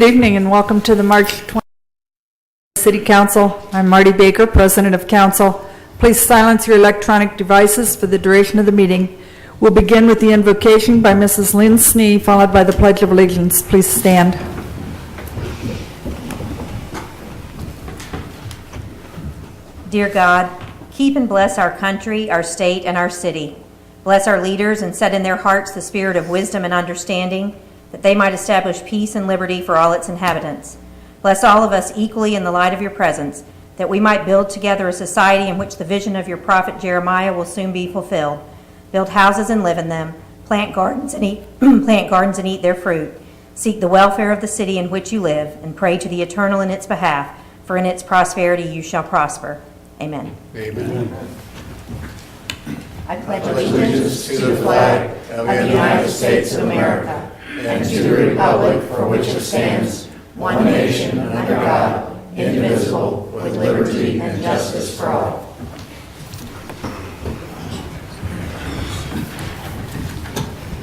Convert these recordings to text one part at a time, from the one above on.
Good evening and welcome to the March 20 City Council. I'm Marty Baker, President of Council. Please silence your electronic devices for the duration of the meeting. We'll begin with the invocation by Mrs. Lynn Snee, followed by the Pledge of Allegiance. Please stand. Dear God, keep and bless our country, our state, and our city. Bless our leaders and set in their hearts the spirit of wisdom and understanding, that they might establish peace and liberty for all its inhabitants. Bless all of us equally in the light of your presence, that we might build together a society in which the vision of your prophet Jeremiah will soon be fulfilled. Build houses and live in them, plant gardens and eat their fruit. Seek the welfare of the city in which you live, and pray to the eternal in its behalf, for in its prosperity you shall prosper. Amen. Amen. I pledge Allegiance to the flag of the United States of America and to the republic for which it stands, one nation under God, indivisible, with liberty and justice for all.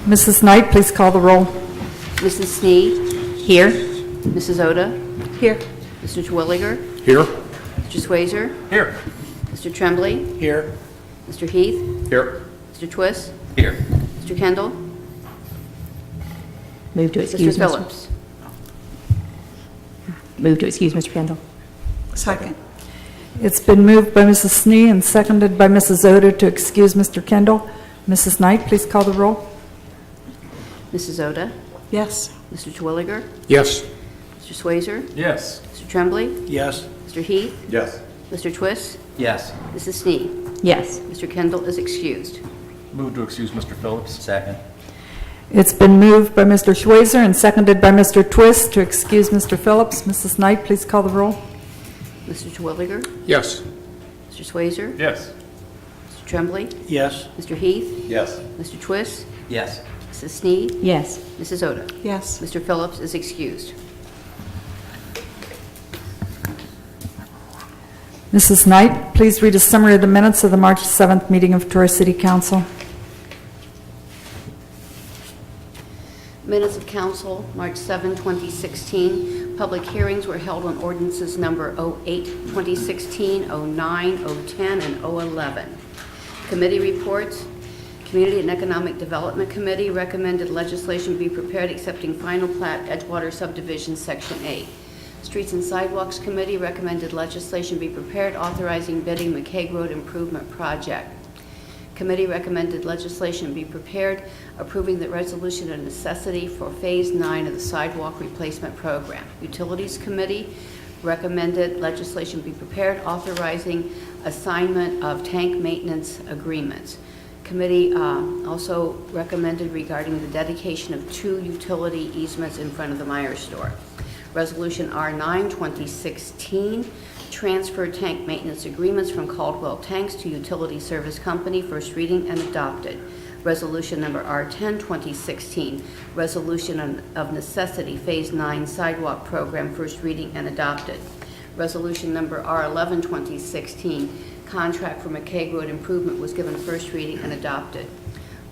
Mrs. Knight, please call the roll. Mrs. Snee. Here. Mrs. Oda. Here. Mr. Twilliger. Here. Mr. Swazer. Here. Mr. Tremblay. Here. Mr. Heath. Here. Mr. Twist. Here. Mr. Kendall. Move to Mr. excuse Phillips. Move to excuse Mr. Kendall. Second. It's been moved by Mrs. Snee and seconded by Mrs. Oda to excuse Mr. Kendall. Mrs. Knight, please call the roll. Mrs. Oda. Yes. Mr. Twilliger. Yes. Mr. Swazer. Yes. Mr. Tremblay. Yes. Mr. Heath. Yes. Mr. Twist. Yes. Mrs. Snee. Yes. Mr. Kendall is excused. Move to excuse Mr. Phillips. Second. It's been moved by Mr. Schweizer and seconded by Mr. Twist to excuse Mr. Phillips. Mrs. Knight, please call the roll. Mr. Twilliger. Yes. Mr. Swazer. Yes. Mr. Tremblay. Yes. Mr. Heath. Yes. Mr. Twist. Yes. Mrs. Snee. Yes. Mrs. Oda. Yes. Mr. Phillips is excused. Mrs. Knight, please read a summary of the minutes of the March 7th meeting of Troy City Council. Minutes of Council, March 7, 2016. Public hearings were held on ordinances number 08, 2016, 09, 010, and 011. Committee reports. Community and Economic Development Committee recommended legislation be prepared accepting final plat Edgewater Subdivision Section 8. Streets and Sidewalks Committee recommended legislation be prepared authorizing bidding McCaig Road Improvement Project. Committee recommended legislation be prepared approving the resolution of necessity for Phase 9 of the Sidewalk Replacement Program. Utilities Committee recommended legislation be prepared authorizing assignment of tank maintenance agreements. Committee also recommended regarding the dedication of 2 utility easements in front of the Myers store. Resolution R9, 2016, transfer tank maintenance agreements from Caldwell Tanks to Utility Service Company, first reading and adopted. Resolution number R10, 2016, resolution of necessity, Phase 9 sidewalk program, first reading and adopted. Resolution number R11, 2016, contract for McCaig Road improvement was given first reading and adopted.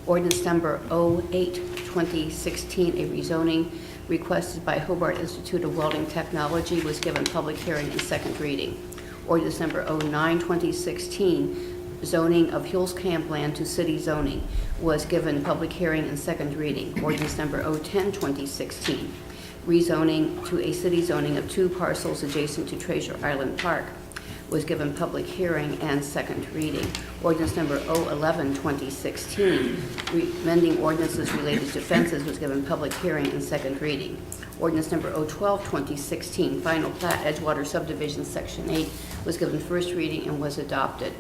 Ordinance number 08, 2016, a rezoning requested by Hobart Institute of Welding Technology was given public hearing and second reading. Ordinance number 09, 2016, zoning of Hills Camp land to city zoning was given public hearing and second reading. Ordinance number 010, 2016, rezoning to a city zoning of 2 parcels adjacent to Treasure Island Park was given public hearing and second reading. Ordinance number 011, 2016, amending ordinances related to fences was given public hearing and second reading. Ordinance number 012, 2016, final plat Edgewater Subdivision Section 8 was given first reading and was adopted.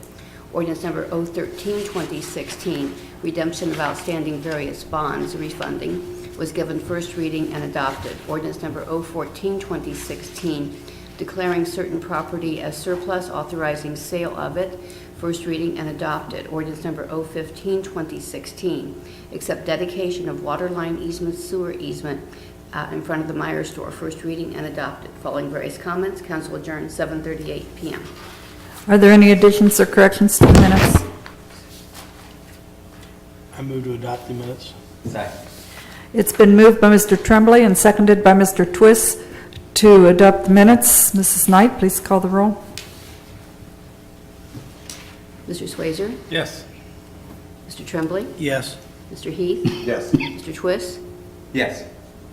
Ordinance number 013, 2016, redemption of outstanding various bonds refunding was given first reading and adopted. Ordinance number 014, 2016, declaring certain property as surplus, authorizing sale of it, first reading and adopted. Ordinance number 015, 2016, accept dedication of water line easement, sewer easement in front of the Myers store, first reading and adopted. Following various comments, council adjourned 7:38 p.m. Are there any additions or corrections to the minutes? I move to adopt the minutes. Second. It's been moved by Mr. Tremblay and seconded by Mr. Twist to adopt the minutes. Mrs. Knight, please call the roll. Mr. Swazer? Yes. Mr. Tremblay? Yes. Mr. Heath? Yes. Mr. Twist? Yes.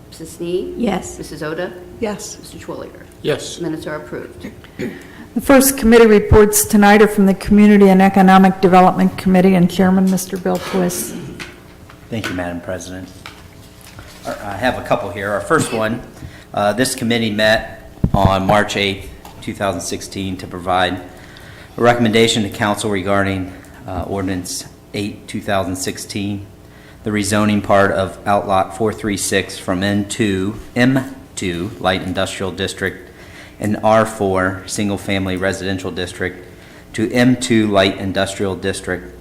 Mrs. Snead? Yes. Mrs. Oda? Yes. Mr. Twilliger? Yes. Minutes are approved. The first committee reports tonight are from the Community and Economic Development Committee and Chairman, Mr. Bill Twist. Thank you, Madam President. I have a couple here. Our first one, this committee met on March 8th, 2016 to provide a recommendation to council regarding Ordinance 8, 2016, the rezoning part of Outlot 436 from M2 Light Industrial District and R4 Single Family Residential District to M2 Light Industrial District.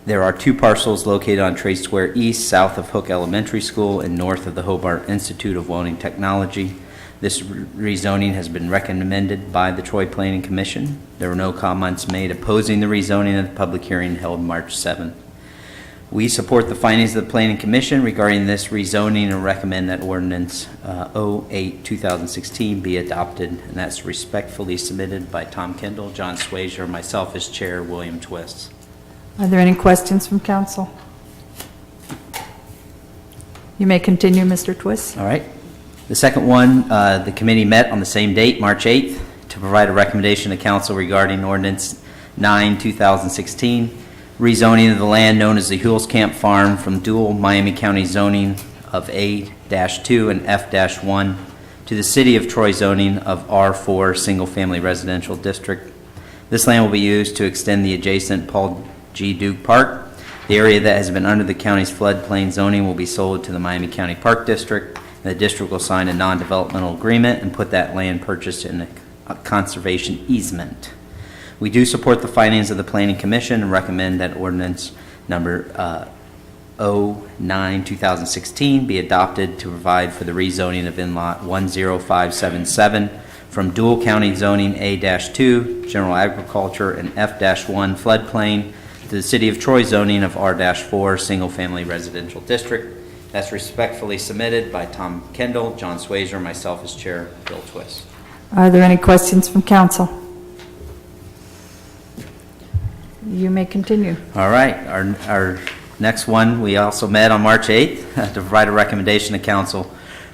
There are two parcels located on Trade Square East, south of Hook Elementary School and north of the Hobart Institute of Welding Technology. This rezoning has been recommended by the Troy Planning Commission. There were no comments made opposing the rezoning at the public hearing held March 7th. We support the findings of the Planning Commission regarding this rezoning and recommend that Ordinance 08-2016 be adopted, and that's respectfully submitted by Tom Kendall, John Swazer, myself as chair, William Twist. Are there any questions from council? You may continue, Mr. Twist. All right. The second one, the committee met on the same date, March 8th, to provide a recommendation to council regarding Ordinance 9-2016, rezoning of the land known as the Hules Camp Farm from dual Miami County zoning of A-2 and F-1 to the City of Troy zoning of R4 Single Family Residential District. This land will be used to extend the adjacent Paul G. Duke Park. The area that has been under the county's floodplain zoning will be sold to the Miami County Park District. The district will sign a non-developmental agreement and put that land purchased in a conservation easement. We do support the findings of the Planning Commission and recommend that ordinance number 09-2016 be adopted to provide for the rezoning of in-lot 10577 from dual county zoning A-2, general agriculture, and F-1 floodplain to the City of Troy zoning of R-4, single-family residential district. That's respectfully submitted by Tom Kendall, John Swazer, myself as chair, Bill Twist. Are there any questions from council? You may continue. All right, our next one, we also met on March 8th to provide a recommendation to council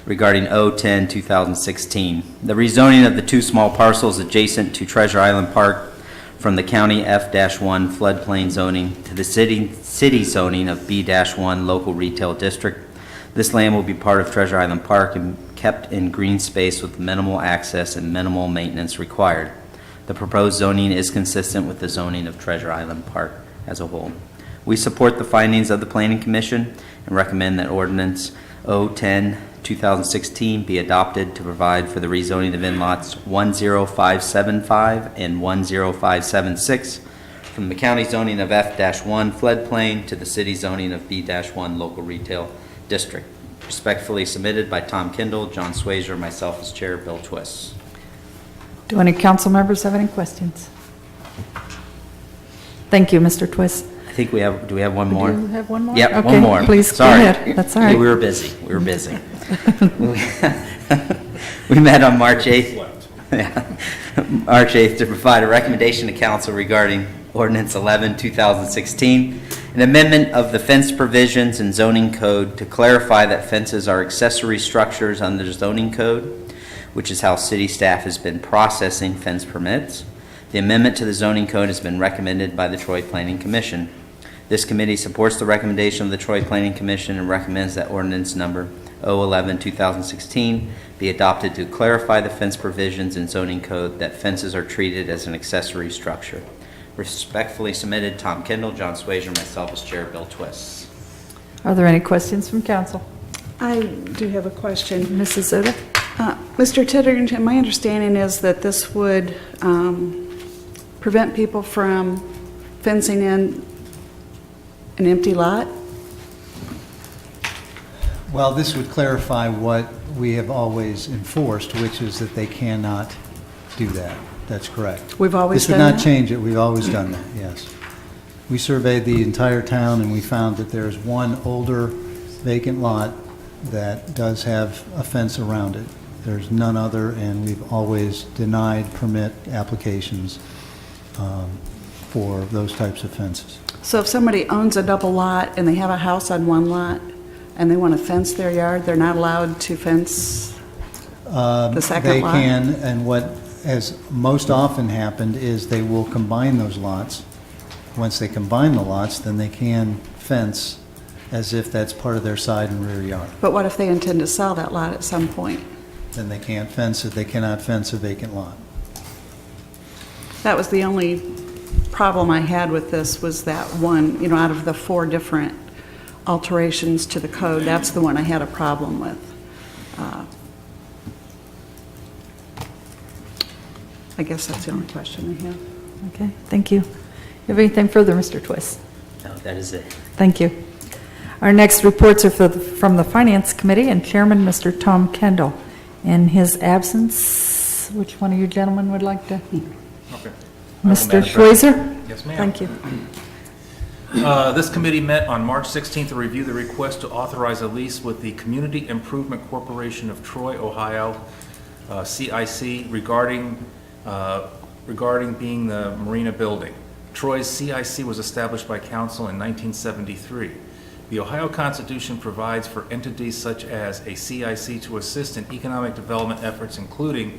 regarding 010-2016. The rezoning of the two small parcels adjacent to Treasure Island Park from the county F-1 floodplain zoning to the city zoning of B-1 local retail district. This land will be part of Treasure Island Park and kept in green space with minimal access and minimal maintenance required. The proposed zoning is consistent with the zoning of Treasure Island Park as a whole. We support the findings of the Planning Commission and recommend that Ordinance 010-2016 be adopted to provide for the rezoning of in-lots 10575 and 10576 from the county zoning of F-1 floodplain to the city zoning of B-1 local retail district. Respectfully submitted by Tom Kendall, John Swazer, myself as chair, Bill Twist. Do any council members have any questions? Thank you, Mr. Twist. I think we have, do we have one more? Do you have one more? Yep, Okay, one more. please go Sorry. ahead. That's all right. We were busy. We met on March 8th. Yeah. March 8th to provide a recommendation to council regarding Ordinance 11-2016, an amendment of the fence provisions in zoning code to clarify that fences are accessory structures under the zoning code, which is how city staff has been processing fence permits. The amendment to the zoning code has been recommended by the Troy Planning Commission. This committee supports the recommendation of the Troy Planning Commission and recommends that ordinance number 011-2016 be adopted to clarify the fence provisions in zoning code that fences are treated as an accessory structure. Respectfully submitted, Tom Kendall, John Swazer, myself as chair, Bill Twist. Are there any questions from council? I do have a question. Mrs. Oda? Mr. Titterington, my understanding is that this would prevent people from fencing in an empty lot? Well, this would clarify what we have always enforced, which is that they cannot do that. That's correct. We've always This would done not that? change it. We've always done that, yes. We surveyed the entire town, and we found that there's one older vacant lot that does have a fence around it. There's none other, and we've always denied permit applications for those types of fences. So if somebody owns a double lot and they have a house on one lot and they want to fence their yard, they're not allowed to fence the second lot? They can, and what has most often happened is they will combine those lots. Once they combine the lots, then they can fence as if that's part of their side and rear yard. But what if they intend to sell that lot at some point? Then they can't fence it, they cannot fence a vacant lot. That was the only problem I had with this, was that one, you know, out of the 4 different alterations to the code, that's the one I had a problem with. I guess that's the only question I have. Okay, thank you. You have anything further, Mr. Twist? No, that is it. Thank you. Our next reports are from the Finance Committee and Chairman, Mr. Tom Kendall. In his absence, which one of you gentlemen would like to? Okay. Mr. Schweizer? Yes, ma'am. Thank you. This committee met on March 16th to review the request to authorize a lease with the Community Improvement Corporation of Troy, Ohio, CIC, regarding being the Marina Building. Troy's CIC was established by council in 1973. The Ohio Constitution provides for entities such as a CIC to assist in economic development efforts, including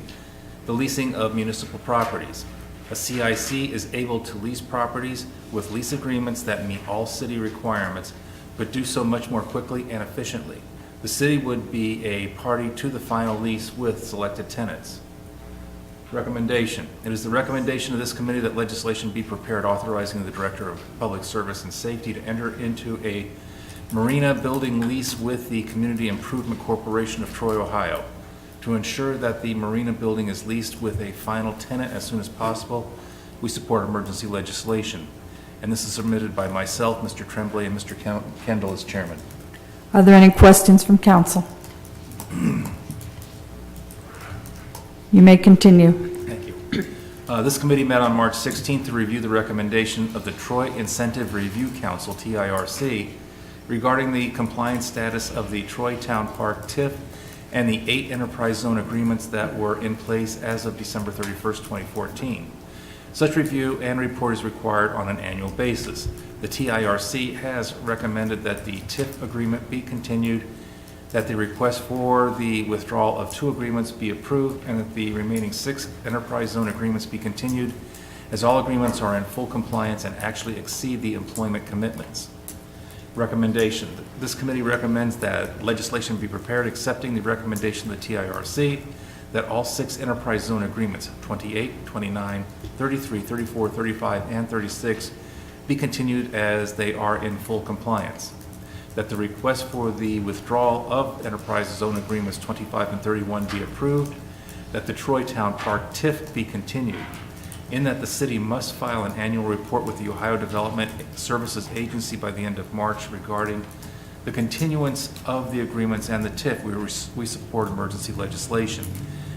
the leasing of municipal properties. A CIC is able to lease properties with lease agreements that meet all city requirements, but do so much more quickly and efficiently. The city would be a party to the final lease with selected tenants. Recommendation. It is the recommendation of this committee that legislation be prepared authorizing the Director of Public Service and Safety to enter into a marina building lease with the Community Improvement Corporation of Troy, Ohio, to ensure that the marina building is leased with a final tenant as soon as possible. We support emergency legislation. And this is submitted by myself, Mr. Tremblay, and Mr. Kendall as chairman. Are there any questions from council? You may continue. Thank you. This committee met on March 16th to review the recommendation of the Troy Incentive Review Council, TIRC, regarding the compliance status of the Troy Town Park TIF and the 8 enterprise zone agreements that were in place as of December 31st, 2014. Such review and report is required on an annual basis. The TIRC has recommended that the TIF agreement be continued, that the request for the withdrawal of 2 agreements be approved, and that the remaining 6 enterprise zone agreements be continued, as all agreements are in full compliance and actually exceed the employment commitments. Recommendation. This committee recommends that legislation be prepared accepting the recommendation of the TIRC that all 6 enterprise zone agreements, 28, 29, 33, 34, 35, and 36, be continued as they are in full compliance. That the request for the withdrawal of enterprise zone agreements 25 and 31 be approved. That the Troy Town Park TIF be continued. In that the city must file an annual report with the Ohio Development Services Agency by the end of March regarding the continuance of the agreements and the TIF. We support emergency legislation.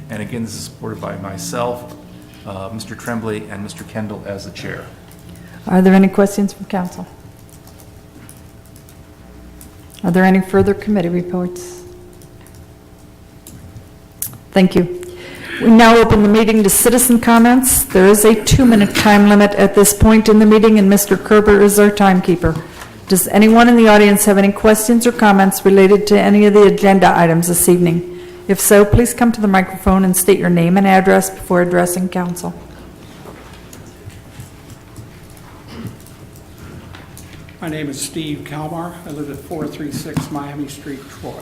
And again, this is supported by myself, Mr. Tremblay, and Mr. Kendall as the chair. Are there any questions from council? Are there any further committee reports? Thank you. We now open the meeting to citizen comments. There is a 2-minute time limit at this point in the meeting, and Mr. Kerber is our timekeeper. Does anyone in the audience have any questions or comments related to any of the agenda items this evening? If so, please come to the microphone and state your name and address before addressing council. My name is Steve Kalmar. I live at 436 Miami Street, Troy.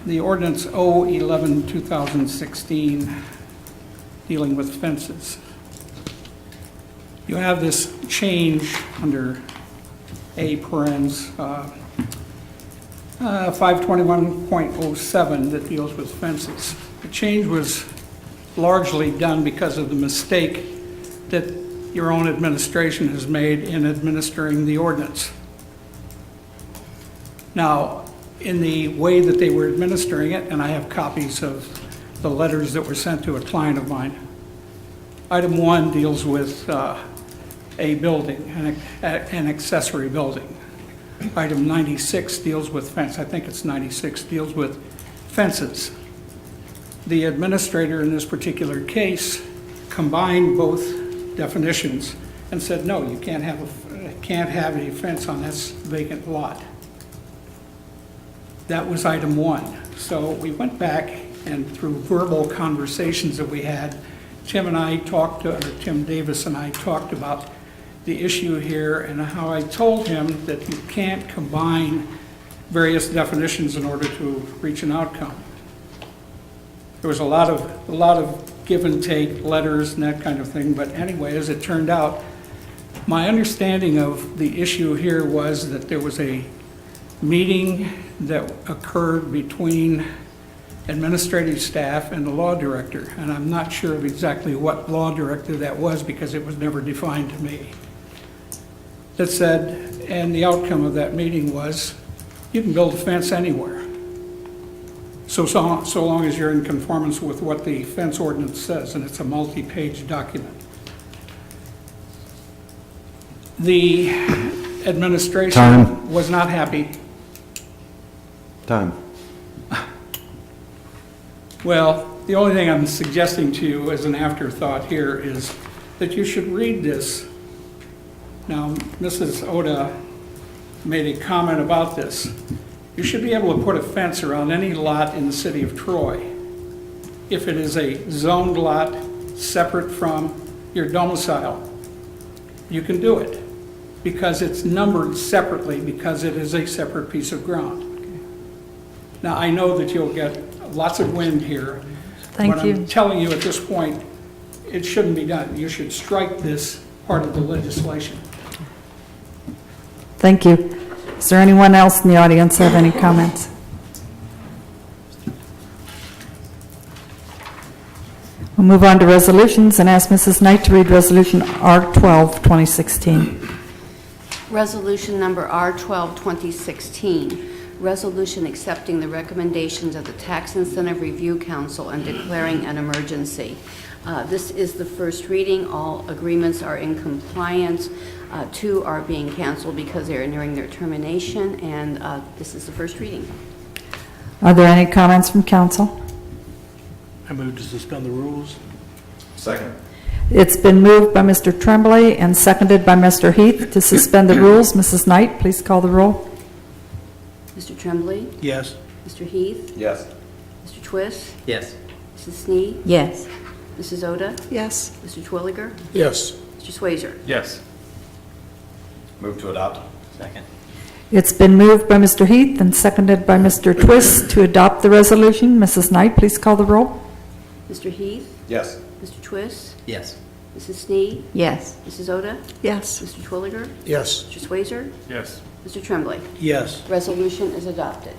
The ordinance 011-2016 dealing with fences. You have this change under A parens 521.07 that deals with fences. The change was largely done because of the mistake that your own administration has made in administering the ordinance. Now, in the way that they were administering it, and I have copies of the letters that were sent to a client of mine. Item 1 deals with a building, an accessory building. Item 96 deals with fence. I think it's 96, deals with fences. The administrator in this particular case combined both definitions and said, no, you can't have a fence on this vacant lot. That was item 1. So we went back, and through verbal conversations that we had, Tim Davis and I talked about the issue here and how I told him that you can't combine various definitions in order to reach an outcome. There was a lot of give and take, letters and that kind of thing, but anyway, as it turned out, my understanding of the issue here was that there was a meeting that occurred between administrative staff and the law director, and I'm not sure of exactly what law director that was because it was never defined to me. That said, and the outcome of that meeting was, you can build a fence anywhere, so long as you're in conformance with what the fence ordinance says, and it's a multi-page document. The administration Time. was not happy. Time. Well, the only thing I'm suggesting to you as an afterthought here is that you should read this. Now, Mrs. Oda made a comment about this. You should be able to put a fence around any lot in the city of Troy. If it is a zoned lot separate from your domicile, you can do it because it's numbered separately because it is a separate piece of ground. Now, I know that you'll get lots of wind here. Thank What you. I'm telling you at this point, it shouldn't be done. You should strike this part of the legislation. Thank you. Is there anyone else in the audience have any comments? We'll move on to resolutions and ask Mrs. Knight to read Resolution R12, 2016. Resolution number R12, 2016, resolution accepting the recommendations of the Tax Incentive Review Council and declaring an emergency. This is the first reading. All agreements are in compliance. 2 are being canceled because they are nearing their termination, and this is the first reading. Are there any comments from council? I move to suspend the rules. Second. It's been moved by Mr. Tremblay and seconded by Mr. Heath to suspend the rules. Mrs. Knight, please call the roll. Mr. Tremblay? Yes. Mr. Heath? Yes. Mr. Twist? Yes. Mrs. Snee? Yes. Mrs. Oda? Yes. Mr. Twilliger? Yes. Mr. Swazer? Yes. Move to adopt. Second. It's been moved by Mr. Heath and seconded by Mr. Twist to adopt the resolution. Mrs. Knight, please call the roll. Mr. Heath? Yes. Mr. Twist? Yes. Mrs. Snee? Yes. Mrs. Oda? Yes. Mr. Twilliger? Yes. Mr. Swazer? Yes. Mr. Tremblay? Yes. Resolution is adopted.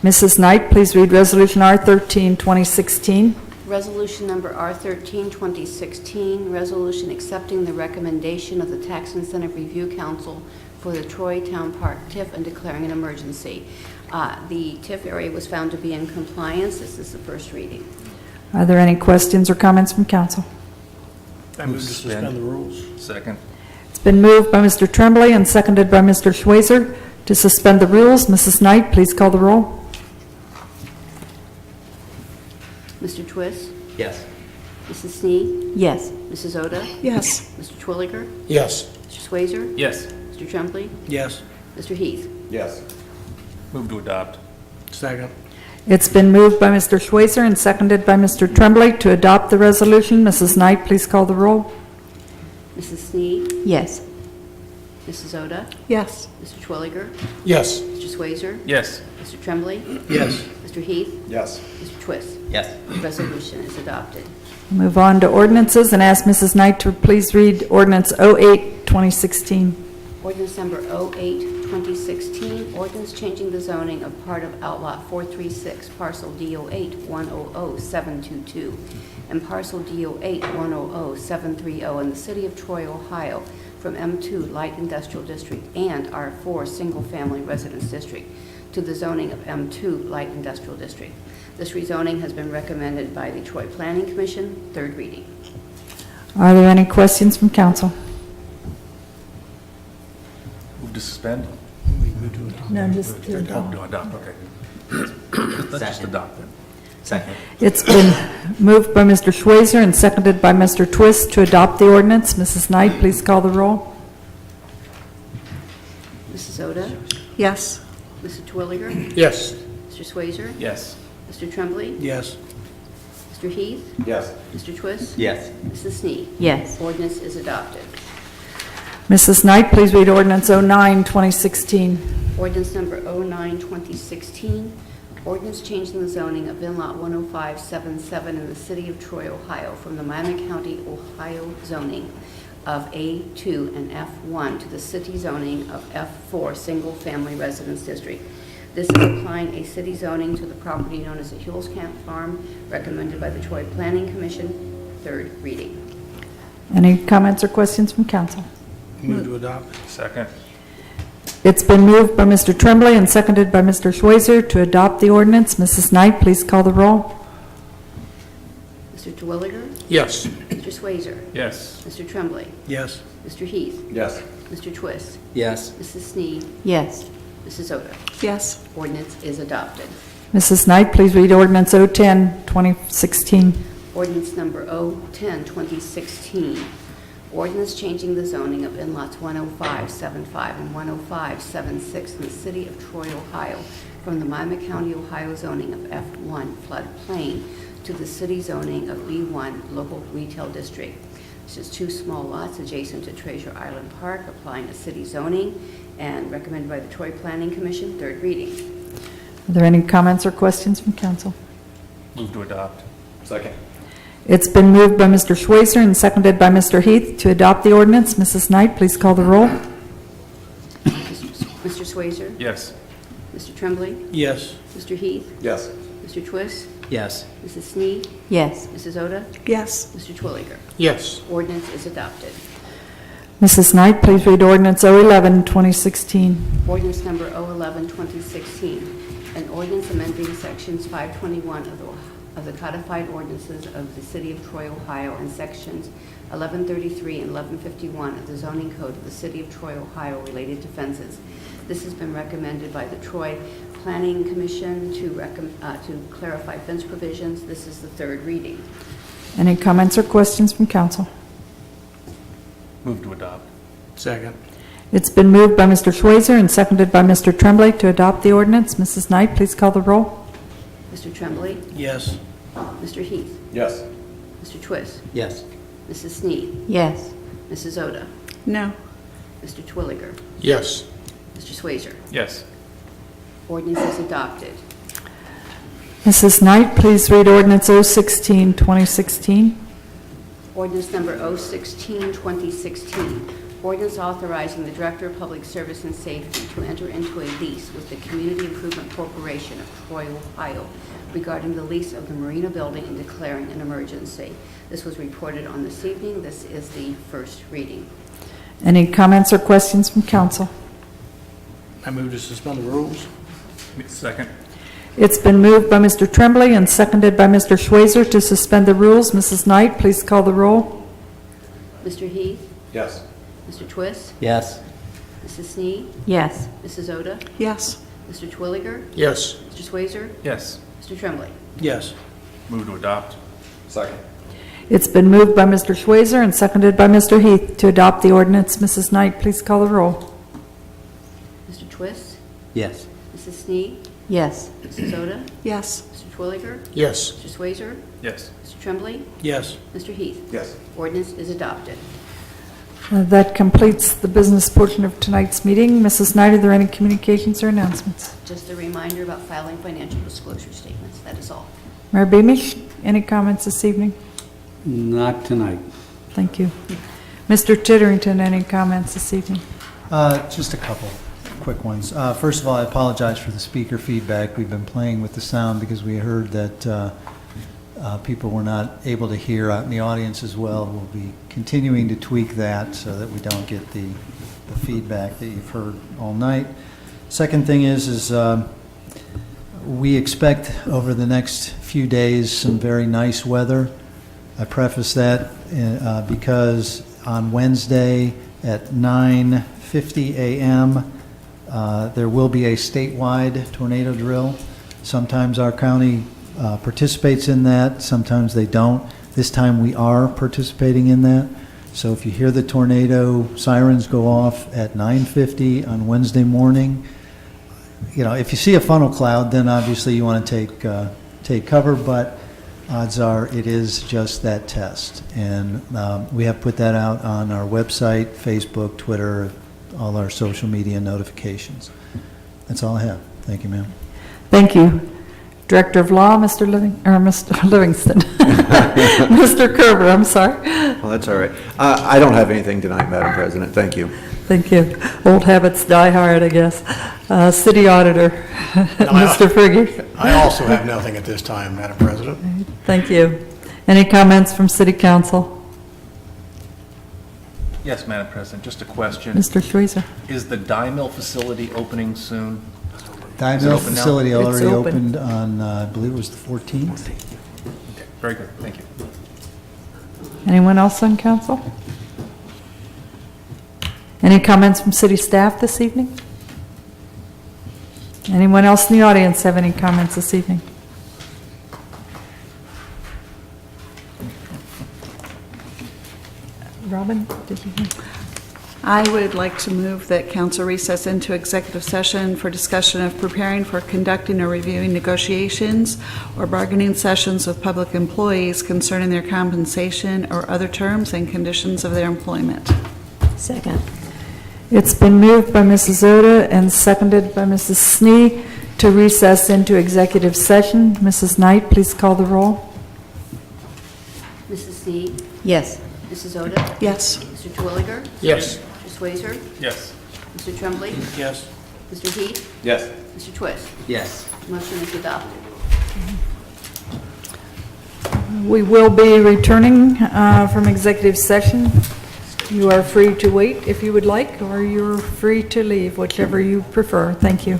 Mrs. Knight, please read Resolution R13, 2016. Resolution number R13, 2016, resolution accepting the recommendation of the Tax Incentive Review Council for the Troy Town Park TIF and declaring an emergency. The TIF area was found to be in compliance. This is the first reading. Are there any questions or comments from council? I move to suspend the rules. Second. It's been moved by Mr. Tremblay and seconded by Mr. Schweizer to suspend the rules. Mrs. Knight, please call the roll. Mr. Twist? Yes. Mrs. Snee? Yes. Mrs. Oda? Yes. Mr. Twilliger? Yes. Mr. Swazer? Yes. Mr. Tremblay? Yes. Mr. Heath? Yes. Move to adopt. Second. It's been moved by Mr. Schweizer and seconded by Mr. Tremblay to adopt the resolution. Mrs. Knight, please call the roll. Mrs. Snee? Yes. Mrs. Oda? Yes. Mr. Twilliger? Yes. Mr. Swazer? Yes. Mr. Tremblay? Yes. Mr. Heath? Yes. Mr. Twist? Yes. Resolution is adopted. Move on to ordinances and ask Mrs. Knight to please read Ordinance 08, 2016. Ordinance number 08, 2016, ordinance changing the zoning of part of Outlot 436, parcel DO8 100-722, and parcel DO8 100-730 in the city of Troy, Ohio, from M2 Light Industrial District and R4 Single Family Residence District to the zoning of M2 Light Industrial District. This rezoning has been recommended by the Troy Planning Commission, third reading. Are there any questions from council? Move to suspend? No, just To adopt, okay. Let's just Second. adopt it. Second. It's been moved by Mr. Schweizer and seconded by Mr. Twist to adopt the ordinance. Mrs. Knight, please call the roll. Mrs. Oda? Yes. Mr. Twilliger? Yes. Mr. Swazer? Yes. Mr. Tremblay? Yes. Mr. Heath? Yes. Mr. Twist? Yes. Mrs. Snead? Yes. Ordinance is adopted. Mrs. Knight, please read ordinance 09, 2016. Ordinance number 09, 2016, ordinance changing the zoning of in-lot 10577 in the city of Troy, Ohio, from the Miami County, Ohio zoning of A2 and F1 to the city zoning of F4, single-family residence district. This is applying a city zoning to the property known as the Hewell's Camp Farm, recommended by the Troy Planning Commission, third reading. Any comments or questions from council? Move to adopt. Second. It's been moved by Mr. Tremblay and seconded by Mr. Schweizer to adopt the ordinance. Mrs. Knight, please call the roll. Mr. Terwilliger? Yes. Mr. Swazer? Yes. Mr. Tremblay? Yes. Mr. Heath? Yes. Mr. Twist? Yes. Mrs. Snead? Yes. Mrs. Oda? Yes. Ordinance is adopted. Mrs. Knight, please read ordinance 010, 2016. Ordinance number 010, 2016. Ordinance changing the zoning of in-lots 10575 and 10576 in the city of Troy, Ohio, from the Miami County, Ohio zoning of F1 floodplain to the city zoning of B1 local retail district. This is two small lots adjacent to Treasure Island Park, applying to city zoning and recommended by the Troy Planning Commission, third reading. Are there any comments or questions from council? Move to adopt. Second. It's been moved by Mr. Schweizer and seconded by Mr. Heath to adopt the ordinance. Mrs. Knight, please call the roll. Mr. Swazer? Yes. Mr. Tremblay? Yes. Mr. Heath? Yes. Mr. Twist? Yes. Mrs. Snead? Yes. Mrs. Oda? Yes. Mr. Twilliger? Yes. Ordinance is adopted. Mrs. Knight, please read ordinance 011, 2016. Ordinance number 011, 2016, an ordinance amending sections 521 of the codified ordinances of the city of Troy, Ohio, and sections 1133 and 1151 of the zoning code of the city of Troy, Ohio related to fences. This has been recommended by the Troy Planning Commission to clarify fence provisions. This is the third reading. Any comments or questions from council? Move to adopt. Second. It's been moved by Mr. Schweizer and seconded by Mr. Tremblay to adopt the ordinance. Mrs. Knight, please call the roll. Mr. Tremblay? Yes. Mr. Heath? Yes. Mr. Twist? Yes. Mrs. Snead? Yes. Mrs. Oda? No. Mr. Twilliger? Yes. Mr. Swazer? Yes. Ordinance is adopted. Mrs. Knight, please read ordinance 016, 2016. Ordinance number 016, 2016. Ordinance authorizing the Director of Public Service and Safety to enter into a lease with the Community Improvement Corporation of Troy, Ohio, regarding the lease of the Marina Building and declaring an emergency. This was reported on this evening. This is the first reading. Any comments or questions from council? I move to suspend the rules. Second. It's been moved by Mr. Tremblay and seconded by Mr. Schweizer to suspend the rules. Mrs. Knight, please call the roll. Mr. Heath? Yes. Mr. Twist? Yes. Mrs. Snead? Yes. Mrs. Oda? Yes. Mr. Twilliger? Yes. Mr. Swazer? Yes. Mr. Tremblay? Yes. Move to adopt. Second. It's been moved by Mr. Schweizer and seconded by Mr. Heath to adopt the ordinance. Mrs. Knight, please call the roll. Mr. Twist? Yes. Mrs. Snead? Yes. Mrs. Oda? Yes. Mr. Twilliger? Yes. Mr. Swazer? Yes. Mr. Tremblay? Yes. Mr. Heath? Yes. Ordinance is adopted. That completes the business portion of tonight's meeting. Mrs. Knight, are there any communications or announcements? Just a reminder about filing financial disclosure statements. That is all. Mayor Beamish, any comments this evening? Not tonight. Thank you. Mr. Titterington, any comments this evening? Just a couple quick ones. First of all, I apologize for the speaker feedback. We've been playing with the sound because we heard that people were not able to hear out in the audience as well. We'll be continuing to tweak that so that we don't get the feedback that you've heard all night. Second thing is we expect over the next few days some very nice weather. I preface that because on Wednesday at 9:50 a.m. There will be a statewide tornado drill Sometimes our county participates in that, sometimes they don't. This time we are participating in that. So if you hear the tornado sirens go off at 9:50 on Wednesday morning, if you see a funnel cloud, then obviously you want to take cover, but odds are it is just that test. And we have put that out on our website, Facebook, Twitter, all our social media notifications. That's all I have. Thank you, ma'am. Thank you. Director of Law, Mr. Livingston. Mr. Kerber, I'm sorry. Well, that's all right. I don't have anything tonight, Madam President. Thank you. Thank you. Old habits die hard, I guess. City Auditor, Mr. Frigge. I also have nothing at this time, Madam President. Thank you. Any comments from City Council? Yes, Madam President, just a question. Mr. Schweizer? Is the dye mill facility opening soon? Dye Is it mill open now? facility It's already open. opened on, I believe it was the 14th. Okay, very good, thank you. Anyone else on council? Any comments from city staff this evening? Anyone else in the audience have any comments this evening? Robin, did you hear? I would like to move that council recess into executive session for discussion of preparing for conducting or reviewing negotiations or bargaining sessions with public employees concerning their compensation or other terms and conditions of their employment. Second. It's been moved by Mrs. Oda and seconded by Mrs. Snee to recess into executive session. Mrs. Knight, please call the roll. Mrs. Snead? Yes. Mrs. Oda? Yes. Mr. Twilliger? Yes. Mr. Swazer? Yes. Mr. Tremblay? Yes. Mr. Heath? Yes. Mr. Twist? Yes. Motion is adopted. We will be returning from executive session. You are free to wait if you would like, or you're free to leave, whichever you prefer. Thank you.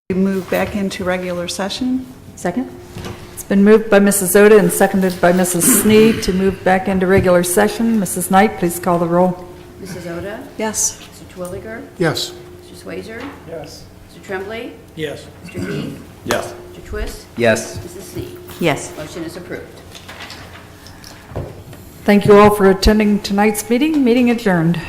We move back into regular session. Second? It's been moved by Mrs. Oda and seconded by Mrs. Snee to move back into regular session. Mrs. Knight, please call the roll. Mrs. Oda? Yes. Mr. Twilliger? Yes. Mr. Swazer? Yes. Mr. Tremblay? Yes. Mr. Heath? Yes. Mr. Twist? Yes. Mrs. Snead? Yes. Motion is approved. Thank you all for attending tonight's meeting. Meeting adjourned.